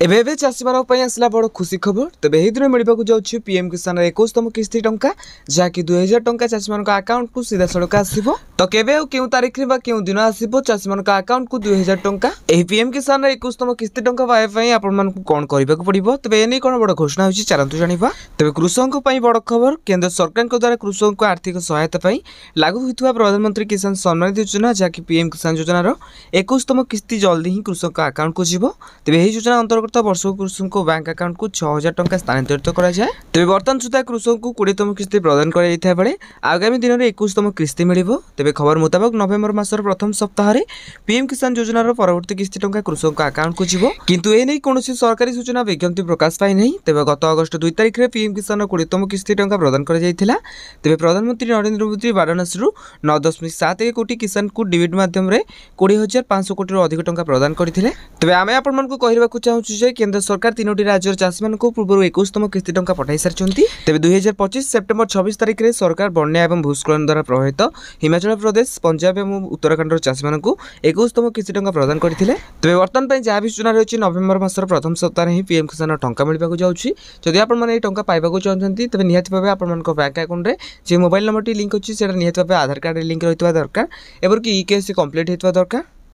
एबे एबे चाषी मानक पई आसला बड़ खुशी खबर। तेबे एही दिन मिलबाकू जाउछि पीएम किसान 21तम किस्ती टंका, जाकि 2000 टंका चाषी मानक अकाउंट को सीधा सड़क आसीबो। तो केबे और केउ तारीख रे बा केउ दिन आसीबो चाषी मानक अकाउंट को 2000 टंका। एही पीएम किसान 21तम किस्ती टंका पाए पई आपण मानकू कोन करबाकू पड़िबो, तेबे एनी कोन बड़ घोषणा होछि चालंतु जानिबा। तेबे कृषक पई बड़ खबर। केंद्र सरकार को द्वारा कृषक को आर्थिक सहायता पई लागू होइतबा प्रधानमंत्री किसान सम्मान योजना, जाकि पीएम किसान योजना रो 21तम किस्ती जल्दी ही कृषक अकाउंट को जीवो। तेबे एही योजना अंतर्गत वर्ष कृषक को बैंक अकाउंट को 6000 टंका स्थानांतरित करा जाए। तेबे वर्तमान सुधा कृषक को 20तम किस्ती प्रदान करा जायथा बेले आगामी दिन में 21तम किस्ती मिलिबो। तेबे खबर मुताबिक नवेम्बर मासर प्रथम सप्ताह रे पीएम किसान योजना रो परवर्ती किस्ती टंका कृषक का अकाउंट को जीवो, किंतु ए नै कोनोसी सरकारी सूचना विज्ञप्ति प्रकाश पाई नै। तेबे गत अगस्त 2 तारिख रे पीएम किसान 20तम किस्ती टंका प्रदान करा जायथिला। तेबे प्रधानमंत्री नरेंद्र मोदी वाराणसी रु 9.71 कोटी किसान को डिविड माध्यम रे 20500 कोटी रो अधिक टंका प्रदान करथिले। तेबे आमे आपण मन को कहरिबा को चाहूछु जे केंद्र सरकार तीनोटी राज्यर चाषी मान को पूर्व 21तम किस्ती टंका पठाई सारछंती। तेबे 2025 सेप्टेम्बर 26 तारिख रे सरकार बन्या एवं भूस्खलन द्वारा प्रभावित हिमाचल प्रदेश, पंजाब एवं उत्तराखंड चाषी मान को 21तम किस्ती टंका प्रदान करथिले। तेबे वर्तमान पई जहा भी सूचना रहछि नवेम्बर मासर प्रथम सप्ताह रे ही पीएम किसान टंका मिलबा को जाउछि। जदि आपण माने ए टंका पाइबा को चाहछंती तेबे निहाती भाबे आपण मान को बैंक अकाउंट रे जे मोबाइल नंबर टी लिंक अछि सेटा निहाती भाबे आधार कार्ड रे लिंक रहितबा दरकार, एबर कि ईकेसी कंप्लीट हेतबा दरकार।